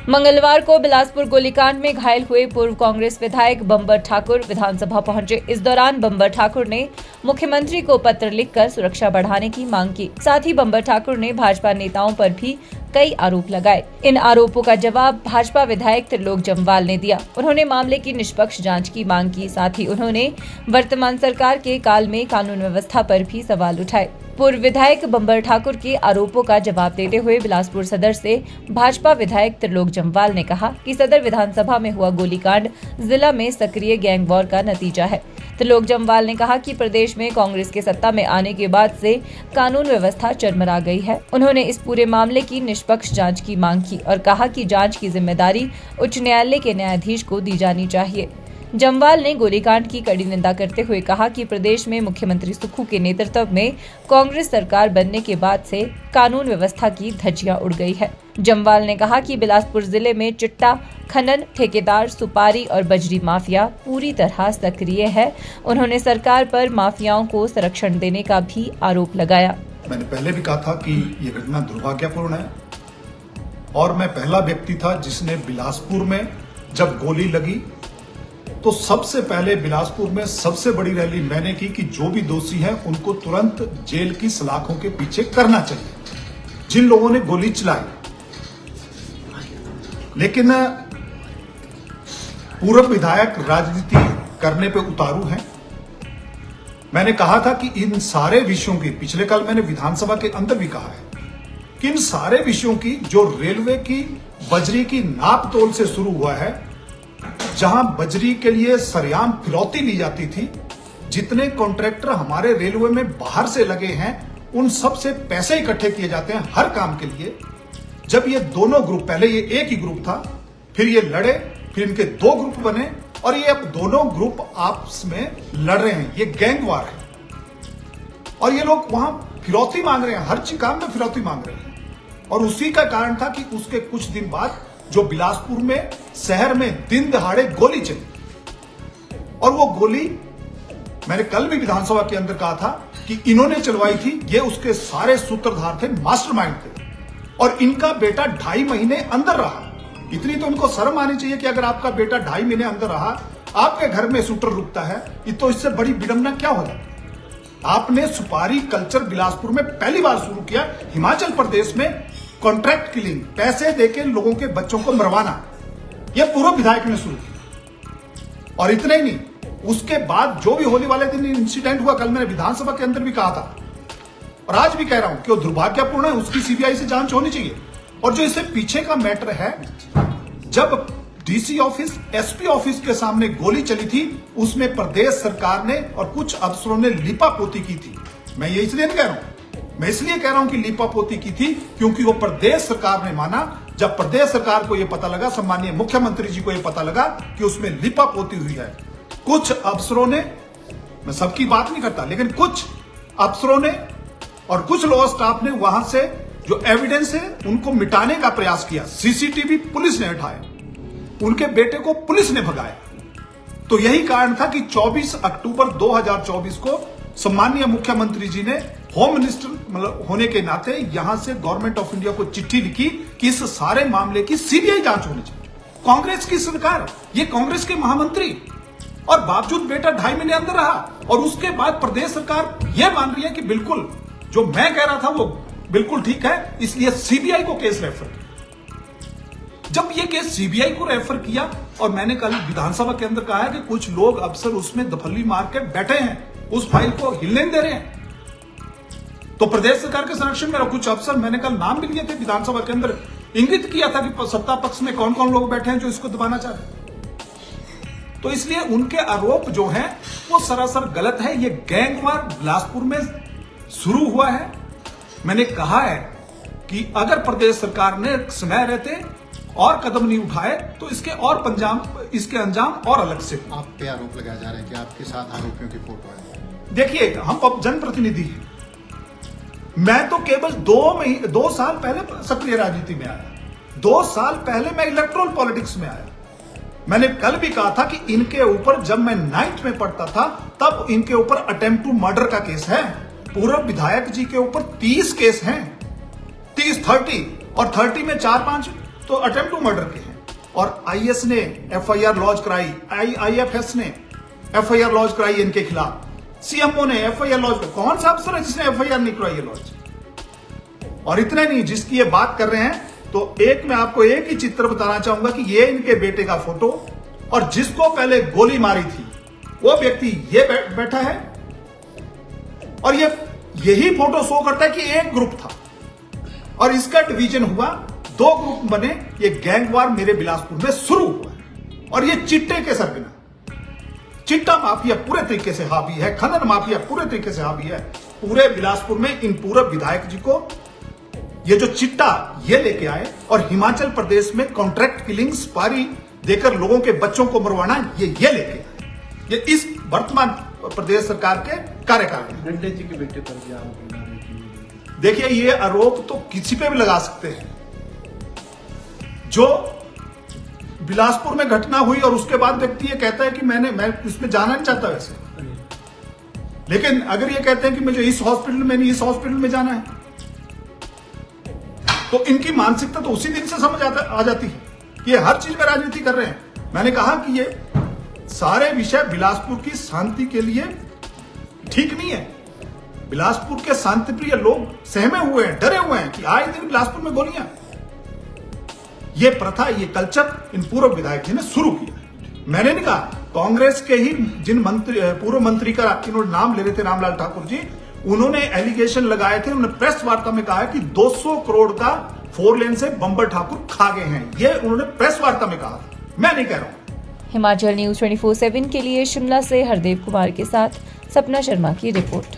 मंगलवार को बिलासपुर गोलीकांड में घायल हुए पूर्व कांग्रेस विधायक बंबर ठाकुर विधानसभा पहुंचे। इस दौरान बंबर ठाकुर ने मुख्यमंत्री को पत्र लिखकर सुरक्षा बढ़ाने की मांग की। साथ ही बंबर ठाकुर ने भाजपा नेताओं पर भी कई आरोप लगाए। इन आरोपों का जवाब भाजपा विधायक त्रिलोक जम्वाल ने दिया। उन्होंने मामले की निष्पक्ष जांच की मांग की। साथ ही उन्होंने वर्तमान सरकार के काल में कानून व्यवस्था पर भी सवाल उठाए। पूर्व विधायक बंबर ठाकुर के आरोपों का जवाब देते हुए बिलासपुर सदर से भाजपा विधायक त्रिलोक जम्वाल ने कहा कि सदर विधानसभा में हुआ गोलीकांड जिला में सक्रिय गैंग वॉर का नतीजा है। त्रिलोक जम्वाल ने कहा कि प्रदेश में कांग्रेस के सत्ता में आने के बाद से कानून व्यवस्था चरमरा गई है। उन्होंने इस पूरे मामले की निष्पक्ष जांच की मांग की और कहा कि जांच की जिम्मेदारी उच्च न्यायालय के न्यायाधीश को दी जानी चाहिए। जम्वाल ने गोलीकांड की कड़ी निंदा करते हुए कहा कि प्रदेश में मुख्यमंत्री सुक्खू के नेतृत्व में कांग्रेस सरकार बनने के बाद से कानून व्यवस्था की धज्जियां उड़ गई है। जम्वाल ने कहा कि बिलासपुर जिले में चिट्टा खनन, ठेकेदार, सुपारी और बजरी माफिया पूरी तरह सक्रिय है। उन्होंने सरकार पर माफियाओं को संरक्षण देने का भी आरोप लगाया। मैंने पहले भी कहा था कि ये घटना दुर्भाग्यपूर्ण है और मैं पहला व्यक्ति था जिसने बिलासपुर में जब गोली लगी तो सबसे पहले बिलासपुर में सबसे बड़ी रैली मैंने की कि जो भी दोषी हैं उनको तुरंत जेल की सलाखों के पीछे करना चाहिए जिन लोगों ने गोली चलाई। लेकिन पूर्व विधायक राजनीति करने पे उतारू हैं। मैंने कहा था कि इन सारे विषयों की, पिछले कल मैंने विधानसभा के अंदर भी कहा है कि इन सारे विषयों की जो रेलवे की बजरी की नाप तोल से शुरू हुआ है, जहां बजरी के लिए सरेआम फिरौती ली जाती थी, जितने कॉन्ट्रैक्टर हमारे रेलवे में बाहर से लगे हैं उन सब से पैसे इकट्ठे किए जाते हैं हर काम के लिए। जब ये दोनों ग्रुप, पहले ये एक ही ग्रुप था, फिर ये लड़े, फिर इनके दो ग्रुप बने और ये अब दोनों ग्रुप आपस में लड़ रहे हैं। ये गैंग वार है और ये लोग वहां फिरौती मांग रहे हैं, हर चीज काम में फिरौती मांग रहे हैं। और उसी का कारण था कि उसके कुछ दिन बाद जो बिलासपुर में शहर में दिन दहाड़े गोली चली और वो गोली मैंने कल भी विधानसभा के अंदर कहा था कि इन्होंने चलवाई थी। ये उसके सारे सूत्रधार थे, मास्टरमाइंड थे और इनका बेटा 2.5 महीने अंदर रहा। इतनी तो इनको शर्म आनी चाहिए कि अगर आपका बेटा 2.5 महीने अंदर रहा, आपके घर में शूटर रुकता है, ये तो इससे बड़ी विडंबना क्या हो जाती। आपने सुपारी कल्चर बिलासपुर में पहली बार शुरू किया। हिमाचल प्रदेश में कॉन्ट्रैक्ट किलिंग, पैसे देके लोगों के बच्चों को मरवाना, यह पूर्व विधायक ने शुरू किया। और इतना ही नहीं, उसके बाद जो भी होली वाले दिन इंसिडेंट हुआ, कल मैंने विधानसभा के अंदर भी कहा था और आज भी कह रहा हूं कि वो दुर्भाग्यपूर्ण है, उसकी सीबीआई से जांच होनी चाहिए। और जो इससे पीछे का मैटर है, जब डीसी ऑफिस, एसपी ऑफिस के सामने गोली चली थी, उसमें प्रदेश सरकार ने और कुछ अफसरों ने लीपापोती की थी। मैं ये इसलिए नहीं कह रहा हूं, मैं इसलिए कह रहा हूं कि लीपापोती की थी क्योंकि वो प्रदेश सरकार ने माना। जब प्रदेश सरकार को यह पता लगा, सम्मानीय मुख्यमंत्री जी को यह पता लगा कि उसमें लीपापोती हुई है, कुछ अफसरों ने, मैं सबकी बात नहीं करता, लेकिन कुछ अफसरों ने और कुछ लोअर स्टाफ ने वहां से जो एविडेंस है उनको मिटाने का प्रयास किया। सीसीटीवी पुलिस ने हटाया, उनके बेटे को पुलिस ने भगाया। तो यही कारण था कि 24 अक्टूबर 2024 को सम्मानीय मुख्यमंत्री जी ने होम मिनिस्टर मतलब होने के नाते यहां से गवर्नमेंट ऑफ इंडिया को चिट्ठी लिखी कि इस सारे मामले की सीबीआई जांच होनी चाहिए। कांग्रेस की सरकार, ये कांग्रेस के महामंत्री, और बावजूद बेटा 2.5 महीने अंदर रहा और उसके बाद प्रदेश सरकार यह मान रही है कि बिल्कुल जो मैं कह रहा था वो बिल्कुल ठीक है, इसलिए सीबीआई को केस रेफर किया। जब ये केस सीबीआई को रेफर किया और मैंने कल विधानसभा के अंदर कहा है कि कुछ लोग अफसर उसमें दफल्ली मार के बैठे हैं, उस फाइल को हिलने दे रहे हैं, तो प्रदेश सरकार के संरक्षण में कुछ अफसर, मैंने कल नाम भी लिए थे विधानसभा के अंदर, इंगित किया था कि सत्ता पक्ष में कौन कौन लोग बैठे हैं जो इसको दबाना चाहते हैं। तो इसलिए उनके आरोप जो हैं वो सरासर गलत है। ये गैंग वार बिलासपुर में शुरू हुआ है। मैंने कहा है कि अगर प्रदेश सरकार ने समय रहते और कदम नहीं उठाए तो इसके अंजाम और अलग से। आप पे आरोप लगाए जा रहे हैं कि आपके साथ आरोपियों की फोटो है। देखिए, हम अब जनप्रतिनिधि हैं। मैं तो केवल 2 साल पहले सक्रिय राजनीति में आया, 2 साल पहले मैं इलेक्ट्रल पॉलिटिक्स में आया। मैंने कल भी कहा था कि इनके ऊपर, जब मैं 9th में पढ़ता था तब इनके ऊपर अटेम्प्ट टू मर्डर का केस है। पूर्व विधायक जी के ऊपर 30 केस हैं, 30 और 30 में 4-5 तो अटेम्प्ट टू मर्डर के हैं। और आईएस ने एफआईआर लॉन्च कराई, आईएफएस ने एफआईआर लॉन्च कराई इनके खिलाफ, सीएमओ ने एफआईआर लॉन्च। कौन सा अफसर है जिसने एफआईआर नहीं कराई है लॉन्च? और इतने नहीं, जिसकी ये बात कर रहे हैं, तो एक मैं आपको एक ही चित्र बताना चाहूंगा कि ये इनके बेटे का फोटो, और जिसको पहले गोली मारी थी वो व्यक्ति ये बैठा है, और ये यही फोटो शो करता है कि एक ग्रुप था और इसका डिवीजन हुआ, 2 ग्रुप बने, ये गैंग वार मेरे बिलासपुर में शुरू हुआ। और ये चिट्टे के सरगना, चिट्टा माफिया पूरे तरीके से हावी है, खनन माफिया पूरे तरीके से हावी है पूरे बिलासपुर में। इन पूरे विधायक जी को ये जो चिट्टा ये लेके आए, और हिमाचल प्रदेश में कॉन्ट्रैक्ट किलिंग सुपारी देकर लोगों के बच्चों को मरवाना, ये लेके आए, ये इस वर्तमान प्रदेश सरकार के कार्यकाल में। नड्डा जी के बेटे पर भी आरोप लगा रहे हैं। देखिए, ये आरोप तो किसी पे भी लगा सकते हैं। जो बिलासपुर में घटना हुई और उसके बाद व्यक्ति ये कहता है कि मैं इसमें जाना नहीं चाहता वैसे, लेकिन अगर ये कहते हैं कि मुझे इस हॉस्पिटल में नहीं इस हॉस्पिटल में जाना है, तो इनकी मानसिकता तो उसी दिन से समझ आ जाती है कि ये हर चीज में राजनीति कर रहे हैं। मैंने कहा कि ये सारे विषय बिलासपुर की शांति के लिए ठीक नहीं है। बिलासपुर के शांतिप्रिय लोग सहमे हुए हैं, डरे हुए हैं कि आए दिन बिलासपुर में गोलियां। ये प्रथा, ये कल्चर इन पूर्व विधायक जी ने शुरू किया। मैंने नहीं कहा, कांग्रेस के ही जिन पूर्व मंत्री का इन्होंने नाम ले रहे थे, रामलाल ठाकुर जी, उन्होंने एलिगेशन लगाए थे, उन्होंने प्रेस वार्ता में कहा कि 200 करोड़ का 4 लेन से बंबर ठाकुर खा गए हैं। ये उन्होंने प्रेस वार्ता में कहा, मैं नहीं कह रहा हूं। हिमाचल न्यूज 24/7 के लिए शिमला से हरदेव कुमार के साथ सपना शर्मा की रिपोर्ट।